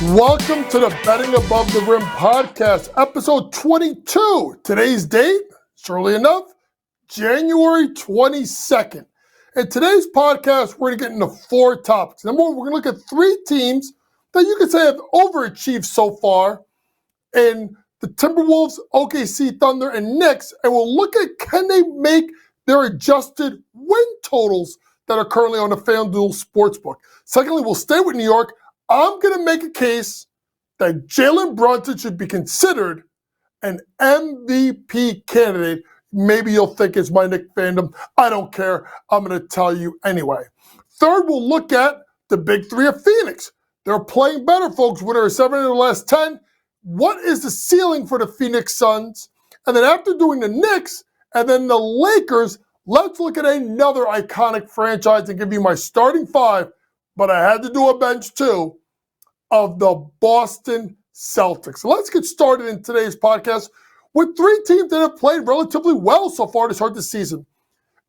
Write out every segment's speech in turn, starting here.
Welcome to the Betting Above the Rim podcast, episode 22. Today's date, surely enough, January 22nd. In today's podcast, we're going to get into four topics. Number one, we're going to look at three teams that you could say have overachieved so far in the Timberwolves, OKC Thunder, and Knicks, and we'll look at can they make their adjusted win totals that are currently on the FanDuel Sportsbook. Secondly, we'll stay with New York. I'm going to make a case that Jalen Brunson should be considered an MVP candidate. Maybe you'll think it's my Knicks fandom. I don't care. I'm going to tell you anyway. Third, we'll look at the big three of Phoenix. They're playing better, folks. Winner of 7 in the last 10. What is the ceiling for the Phoenix Suns? And then after doing the Knicks and then the Lakers, let's look at another iconic franchise and give you my starting five. But I had to do a bench too, of the Boston Celtics. So let's get started in today's podcast with three teams that have played relatively well so far to start the season.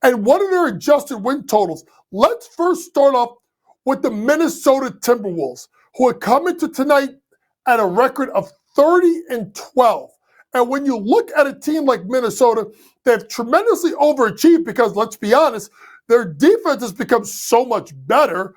And what are their adjusted win totals? Let's first start off with the Minnesota Timberwolves, who had come into tonight at a record of 30-12. And when you look at a team like Minnesota, they've tremendously overachieved because, let's be honest, their defense has become so much better.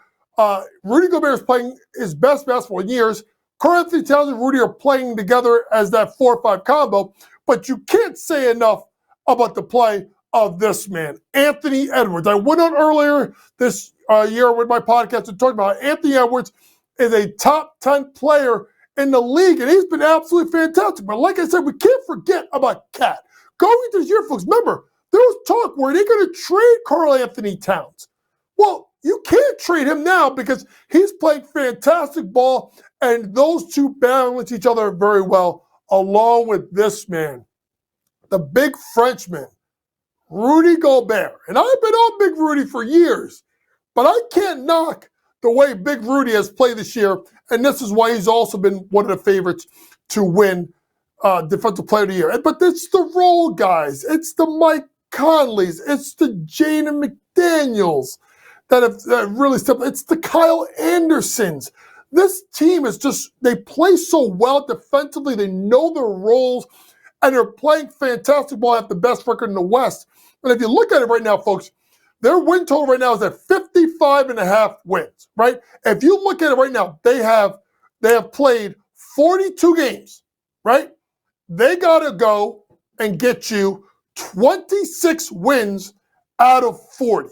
Rudy Gobert is playing his best basketball in years. Karl-Anthony Towns and Rudy are playing together as that 4-5 combo, but you can't say enough about the play of this man, Anthony Edwards. I went on earlier this year with my podcast and talked about Anthony Edwards is a top 10 player in the league, and he's been absolutely fantastic. But like I said, we can't forget about Cat. Going into this year, folks, remember, there was talk where they're going to trade Karl-Anthony Towns. Well, you can't trade him now because he's playing fantastic ball, and those two balance each other very well, along with this man, the big Frenchman, Rudy Gobert. And I've been on Big Rudy for years, but I can't knock the way Big Rudy has played this year, and this is why he's also been one of the favorites to win Defensive Player of the Year. But it's the role guys. It's the Mike Conleys. It's the Jaden McDaniels that have really stepped. It's the Kyle Andersons. This team is just, they play so well defensively. They know their roles, and they're playing fantastic ball at the best record in the West. And if you look at it right now, folks, their win total right now is at 55.5 wins, right? If you look at it right now, they have played 42 games, right? They got to go and get you 26 wins out of 40.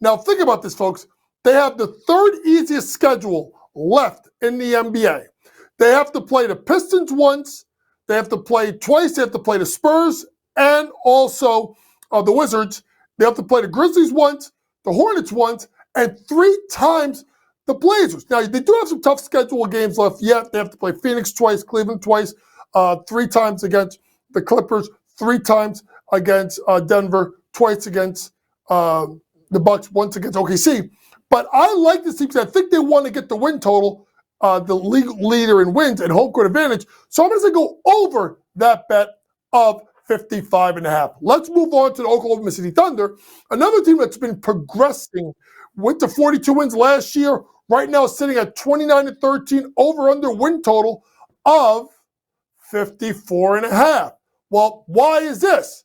Now, think about this, folks. They have the third easiest schedule left in the NBA. They have to play the Pistons once. They have to play twice. They have to play the Spurs and also the Wizards. They have to play the Grizzlies once, the Hornets once, and 3 times the Blazers. Now, they do have some tough schedule games left yet. They have to play Phoenix twice, Cleveland twice, 3 times against the Clippers, 3 times against Denver, twice against the Bucks, once against OKC. But I like this team because I think they want to get the win total, the league leader in wins and home court advantage. So I'm going to say go over that bet of 55.5. Let's move on to the Oklahoma City Thunder, another team that's been progressing. Went to 42 wins last year, right now sitting at 29-13, over-under win total of 54.5. Well, why is this?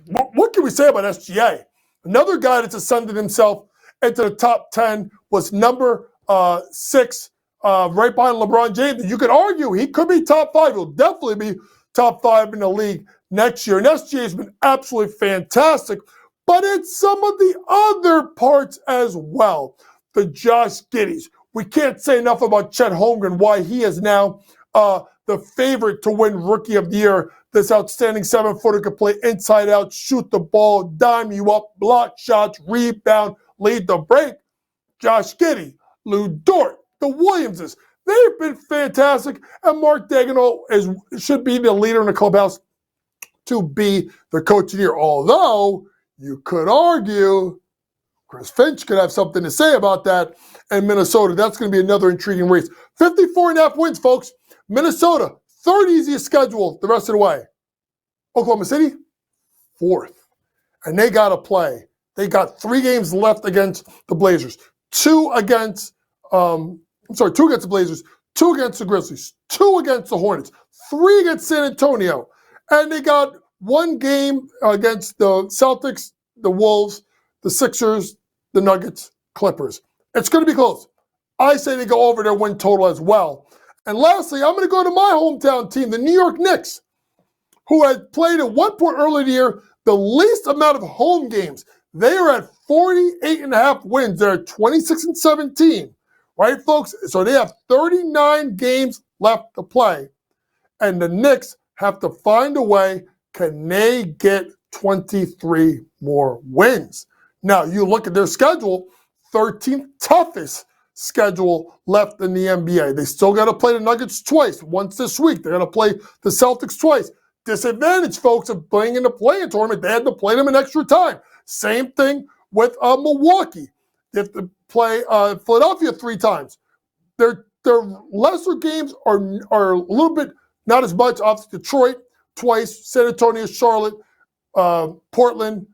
What can we say about SGA? Another guy that's ascended himself into the top 10 was number 6, right behind LeBron James. You could argue he could be top 5. He'll definitely be top 5 in the league next year. And SGA has been absolutely fantastic, but it's some of the other parts as well. The Josh Giddeys. We can't say enough about Chet Holmgren, why he is now the favorite to win Rookie of the Year. This outstanding 7-footer could play inside out, shoot the ball, dime you up, block shots, rebound, lead the break. Josh Giddey, Lou Dort, the Williamses. They've been fantastic, and Mark Daigneault should be the leader in the clubhouse to be the coach of the year. Although, you could argue Chris Finch could have something to say about that, and Minnesota. That's going to be another intriguing race. 54.5 wins, folks. Minnesota, third easiest schedule the rest of the way. Oklahoma City, 4th. And they got to play. They got 3 games left against the Blazers. 2 against the Blazers, 2 against the Grizzlies, 2 against the Hornets, 3 against San Antonio, and they got 1 game against the Celtics, the Wolves, the Sixers, the Nuggets, Clippers. It's going to be close. I say they go over their win total as well. And lastly, I'm going to go to my hometown team, the New York Knicks, who had played at one point earlier in the year the least amount of home games. They are at 48.5 wins. They're at 26-17. Right, folks? So they have 39 games left to play. And the Knicks have to find a way. Can they get 23 more wins? Now, you look at their schedule, 13th toughest schedule left in the NBA. They still got to play the Nuggets twice, once this week. They're going to play the Celtics twice. Disadvantage, folks, of playing in the play-in tournament. They had to play them an extra time. Same thing with Milwaukee. They have to play Philadelphia 3 times. Their lesser games are a little bit, not as much. Obviously, Detroit twice, San Antonio, Charlotte, Portland,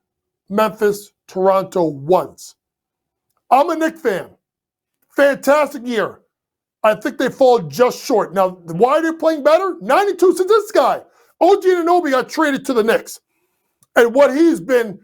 Memphis, Toronto once. I'm a Knicks fan. Fantastic year. I think they fall just short. Now, why are they playing better? 92 since this guy. OG Anunoby got traded to the Knicks. And what he's been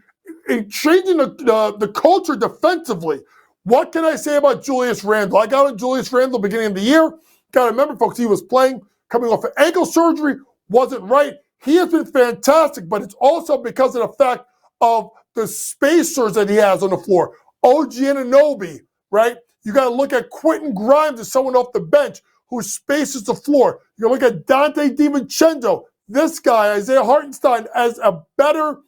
changing the culture defensively. What can I say about Julius Randle? I got on Julius Randle beginning of the year. Got to remember, folks, he was playing, coming off of ankle surgery, wasn't right. He has been fantastic, but it's also because of the fact of the spacers that he has on the floor. OG Anunoby, right? You got to look at Quentin Grimes as someone off the bench who spaces the floor. You look at Dante DiVincenzo. This guy, Isaiah Hartenstein, as a better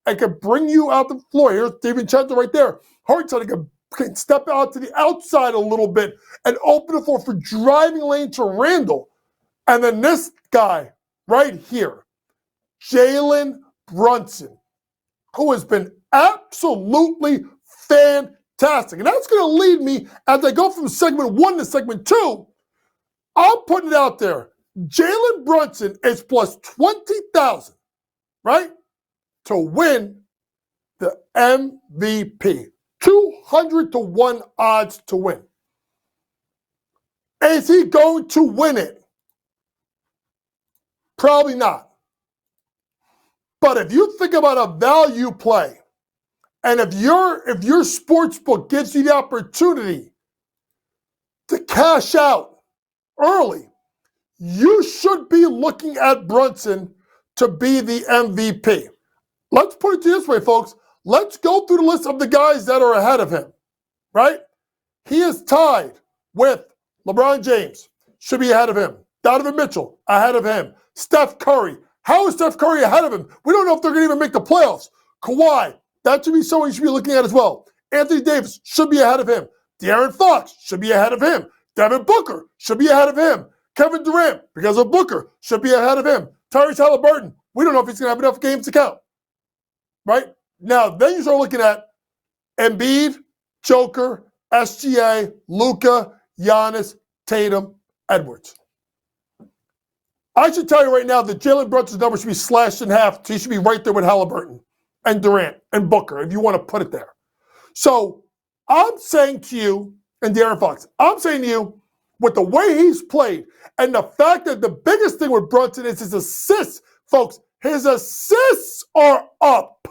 and can bring you out the floor. Here's DiVincenzo right there. Hartenstein can step out to the outside a little bit and open the floor for driving lane to Randle. And then this guy right here, Jalen Brunson, who has been absolutely fantastic. And that's going to lead me, as I go from segment 1 to segment 2, I'm putting it out there. Jalen Brunson is plus 20,000, right, to win the MVP. 200-1 odds to win. Is he going to win it? Probably not. But if you think about a value play, and if your sports book gives you the opportunity to cash out early, you should be looking at Brunson to be the MVP. Let's put it this way, folks. Let's go through the list of the guys that are ahead of him, right? He is tied with LeBron James, should be ahead of him. Donovan Mitchell, ahead of him. Steph Curry. How is Steph Curry ahead of him? We don't know if they're going to even make the playoffs. Kawhi, that should be someone you should be looking at as well. Anthony Davis should be ahead of him. De'Aaron Fox should be ahead of him. Devin Booker should be ahead of him. Kevin Durant, because of Booker, should be ahead of him. Tyrese Halliburton, we don't know if he's going to have enough games to count. Right? Now, then you start looking at Embiid, Joker, SGA, Luka, Giannis, Tatum, Edwards. I should tell you right now that Jalen Brunson's number should be slashed in half. So he should be right there with Halliburton and Durant and Booker, if you want to put it there. So I'm saying to you, and De'Aaron Fox, I'm saying to you, with the way he's played and the fact that the biggest thing with Brunson is his assists, folks, his assists are up.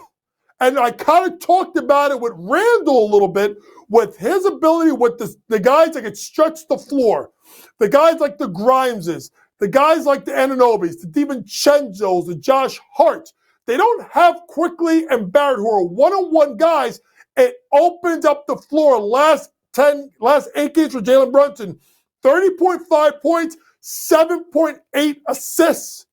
And I kind of talked about it with Randle a little bit, with his ability with the guys that can stretch the floor, the guys like the Grimeses, the guys like the Anunobis, the DiVincenzo's, the Josh Harts. They don't have Quickly and Barrett, who are one-on-one guys. It opens up the floor. Last 8 games for Jalen Brunson, 30.5 points, 7.8 assists,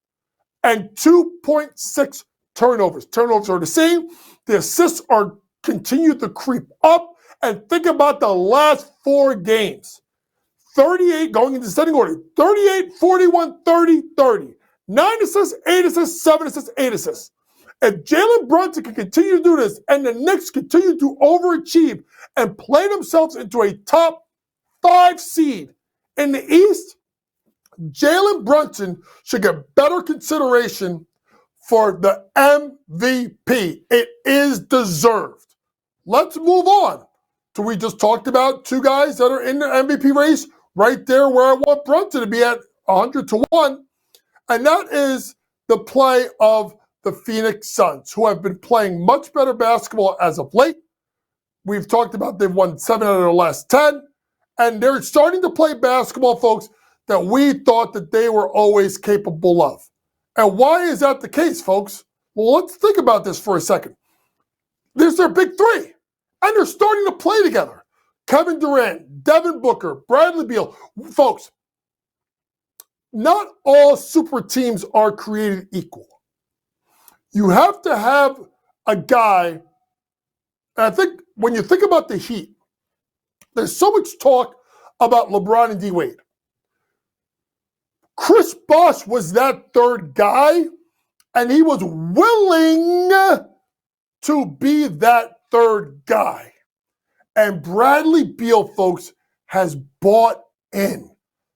and 2.6 turnovers. Turnovers are the same. The assists are continued to creep up. And think about the last 4 games. 38, going into descending order, 38, 41, 30, 30. 9 assists, 8 assists, 7 assists, 8 assists. If Jalen Brunson can continue to do this and the Knicks continue to overachieve and play themselves into a top 5 seed in the East, Jalen Brunson should get better consideration for the MVP. It is deserved. Let's move on. So we just talked about 2 guys that are in the MVP race. right there where I want Brunson to be at 100-1, and that is the play of the Phoenix Suns, who have been playing much better basketball as of late. We've talked about they've won 7 out of their last 10, and they're starting to play basketball, folks, that we thought that they were always capable of. And why is that the case, folks? Well, let's think about this for a second. There's their big three, and they're starting to play together. Kevin Durant, Devin Booker, Bradley Beal. Folks, not all super teams are created equal. You have to have a guy, and I think when you think about the Heat, there's so much talk about LeBron and D-Wade. Chris Bosh was that third guy, and he was willing to be that third guy. And Bradley Beal, folks, has bought in.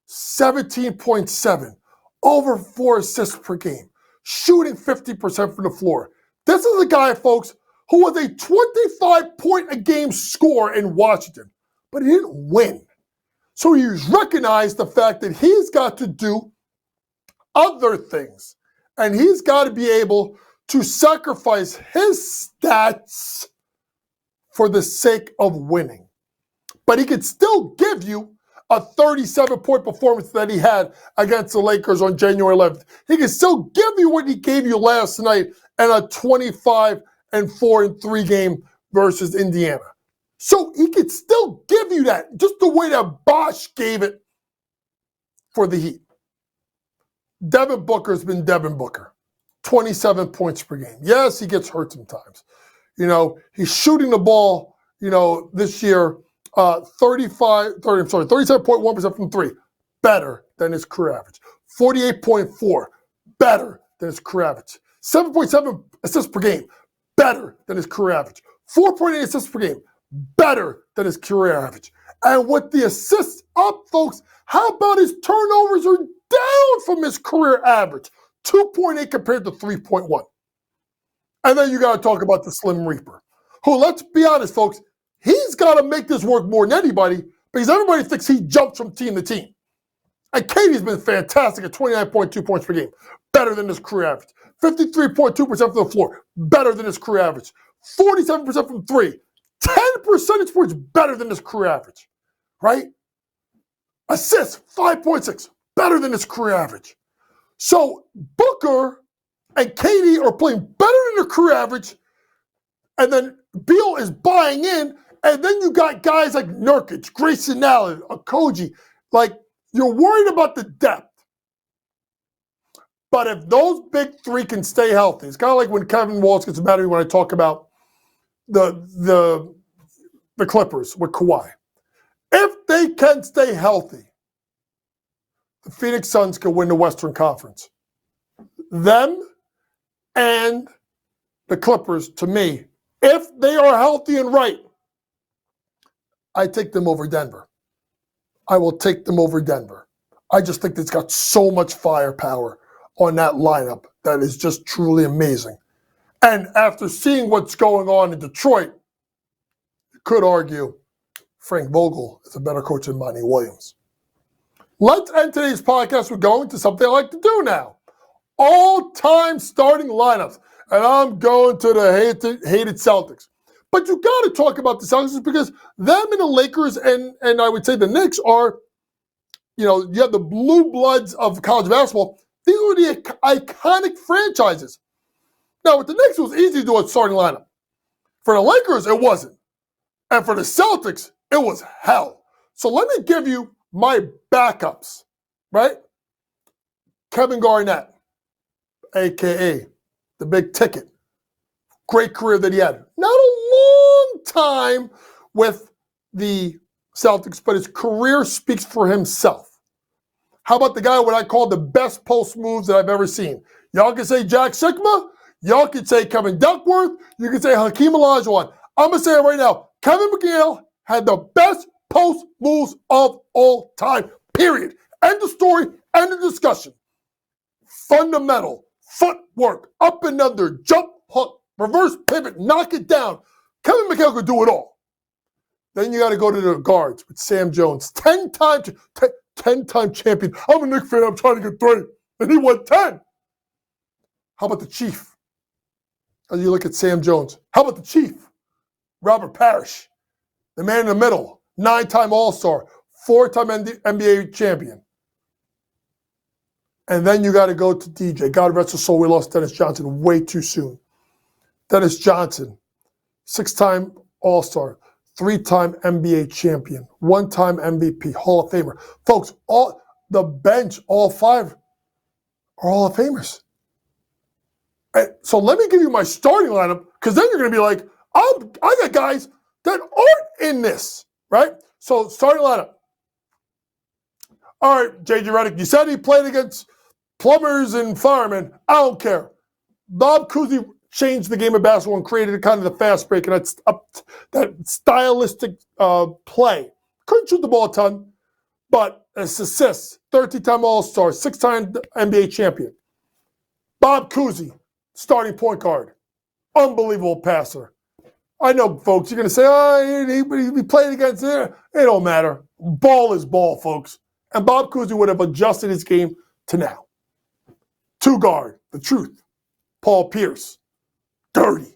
17.7, over 4 assists per game, shooting 50% from the floor. This is a guy, folks, who was a 25-point-a-game scorer in Washington, but he didn't win. So he's recognized the fact that he's got to do other things, and he's got to be able to sacrifice his stats for the sake of winning. But he could still give you a 37-point performance that he had against the Lakers on January 11th. He can still give you what he gave you last night in a 25-4-3 game versus Indiana. So he could still give you that, just the way that Bosh gave it for the Heat. Devin Booker's been Devin Booker. 27 points per game. Yes, he gets hurt sometimes. He's shooting the ball, this year, 37.1% from three, better than his career average. 48.4, better than his career average. 7.7 assists per game, better than his career average. 4.8 assists per game, better than his career average. And with the assists up, folks, how about his turnovers are down from his career average? 2.8 compared to 3.1. And then you got to talk about the Slim Reaper, who, let's be honest, folks, he's got to make this work more than anybody because everybody thinks he jumps from team to team. And Katie's been fantastic at 29.2 points per game, better than his career average. 53.2% from the floor, better than his career average. 47% from three, 10 percentage points better than his career average, right? Assists, 5.6, better than his career average. So Booker and Katie are playing better than their career average, and then Beal is buying in, and then you got guys like Nurkic, Grayson Allen, Okogie. Like, you're worried about the depth. But if those big three can stay healthy, it's kind of like when Kevin Walsh gets mad at me when I talk about the Clippers with Kawhi. If they can stay healthy, the Phoenix Suns can win the Western Conference. Them and the Clippers, to me, if they are healthy and right, I take them over Denver. I will take them over Denver. I just think it's got so much firepower on that lineup that is just truly amazing. And after seeing what's going on in Detroit, you could argue Frank Vogel is a better coach than Monty Williams. Let's end today's podcast. We're going to something I like to do now. All-time starting lineups. And I'm going to the hated Celtics. But you got to talk about the Celtics because them and the Lakers and I would say the Knicks are, you have the blue bloods of college basketball. These are the iconic franchises. Now, with the Knicks, it was easy to do a starting lineup. For the Lakers, it wasn't. And for the Celtics, it was hell. So let me give you my backups, right? Kevin Garnett, a.k.a. the big ticket. Great career that he had. Not a long time with the Celtics, but his career speaks for himself. How about the guy what I call the best post moves that I've ever seen? Y'all can say Jack Sikma. Y'all can say Kevin Duckworth. You can say Hakeem Olajuwon. I'm going to say it right now. Kevin McHale had the best post moves of all time, period. End of story, end of discussion. Fundamental, footwork, up and under, jump hook, reverse pivot, knock it down. Kevin McHale could do it all. Then you got to go to the guards with Sam Jones, 10-time champion. I'm a Knicks fan. I'm trying to get 3, and he won 10. How about the Chief? As you look at Sam Jones, how about the Chief? Robert Parrish, the man in the middle, 9-time All-Star, 4-time NBA champion. And then you got to go to DJ. God rest his soul, we lost Dennis Johnson way too soon. Dennis Johnson, 6-time All-Star, 3-time NBA champion, 1-time MVP, Hall of Famer. Folks, all the bench, all 5 are Hall of Famers. And so let me give you my starting lineup, because then you're going to be like, I got guys that aren't in this, right? So starting lineup. All right, J.J. Redick, you said he played against plumbers and firemen. I don't care. Bob Cousy changed the game of basketball and created kind of the fast break, and that's that stylistic play. Couldn't shoot the ball a ton, but assists, 13-time All-Star, 6-time NBA champion. Bob Cousy, starting point guard. Unbelievable passer. I know, folks, you're going to say, oh, he played against it. It don't matter. Ball is ball, folks. And Bob Cousy would have adjusted his game to now. 2 guard, the truth. Paul Pierce. Dirty.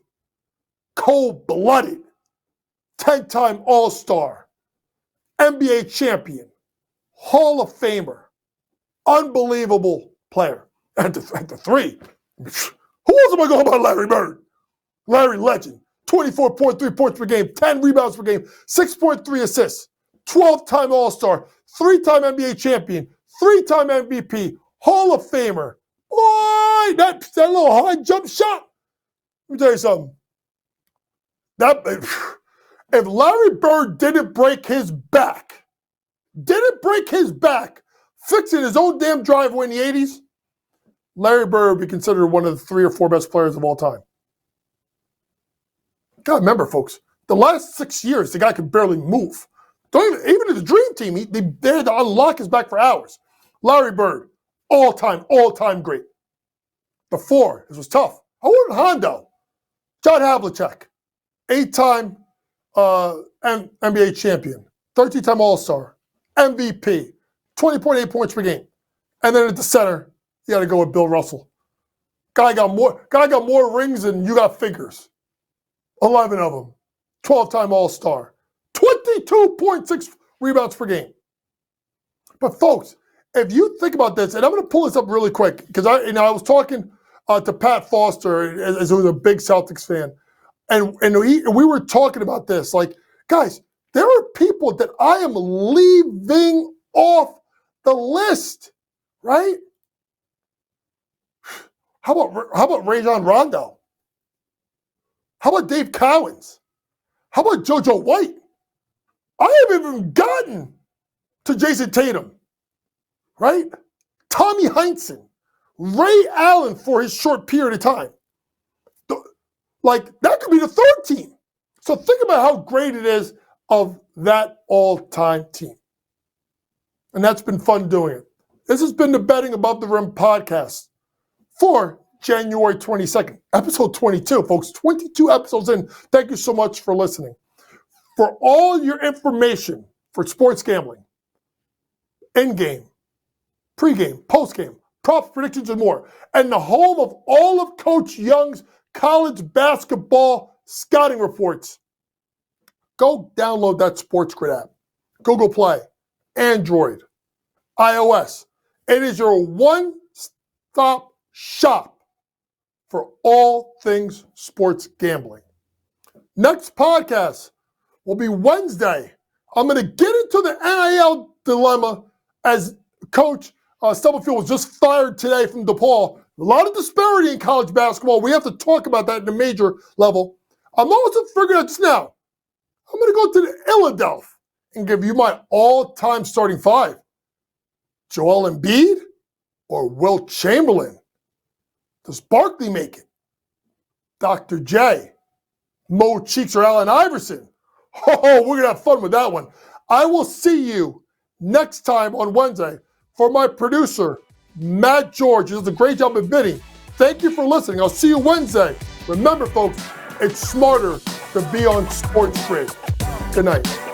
Cold-blooded. 10-time All-Star. NBA champion. Hall of Famer. Unbelievable player. At the 3. Who else am I going about Larry Bird? Larry Legend. 24.3 points per game, 10 rebounds per game, 6.3 assists, 12-time All-Star, 3-time NBA champion, 3-time MVP, Hall of Famer. Boy, that little high jump shot. Let me tell you something. If Larry Bird didn't break his back, fixing his own damn driveway in the 80s, Larry Bird would be considered one of the 3 or 4 best players of all time. God, remember, folks, the last 6 years, the guy could barely move. Even in the dream team, they had to unlock his back for hours. Larry Bird, all-time great. The 4, this was tough. I wanted Hondo. John Havlicek, 8-time NBA champion, 13-time All-Star, MVP, 20.8 points per game. And then at the center, you got to go with Bill Russell. Guy got more rings than you got figures. 11 of them. 12-time All-Star. 22.6 rebounds per game. But folks, if you think about this, and I'm going to pull this up really quick, because I was talking to Pat Foster, as who's a big Celtics fan, and we were talking about this. Like, guys, there are people that I am leaving off the list, right? How about Rajon Rondo? How about Dave Cowens? How about JoJo White? I haven't even gotten to Jason Tatum, right? Tommy Heinsohn, Ray Allen for his short period of time. Like, that could be the 3rd team. So think about how great it is of that all-time team. And that's been fun doing it. This has been the Betting Above the Rim podcast for January 22nd, episode 22, folks. 22 episodes in. Thank you so much for listening. For all your information for sports gambling, in-game, pre-game, post-game, props, predictions, and more, and the home of all of Coach Young's college basketball scouting reports, go download that SportsGrid app. Google Play, Android, iOS. It is your one-stop shop for all things sports gambling. Next podcast will be Wednesday. I'm going to get into the NIL dilemma as Coach Stubblefield was just fired today from DePaul. A lot of disparity in college basketball. We have to talk about that at the major level. I'm also figuring out just now. I'm going to go to the Philadelphia and give you my all-time starting 5. Joel Embiid or Wilt Chamberlain? Does Barkley make it? Dr. J, Mo Cheeks, or Allen Iverson? Oh, we're going to have fun with that one. I will see you next time on Wednesday. For my producer, Matt George, who does a great job of bidding, thank you for listening. I'll see you Wednesday. Remember, folks, it's smarter to be on SportsGrid. Good night.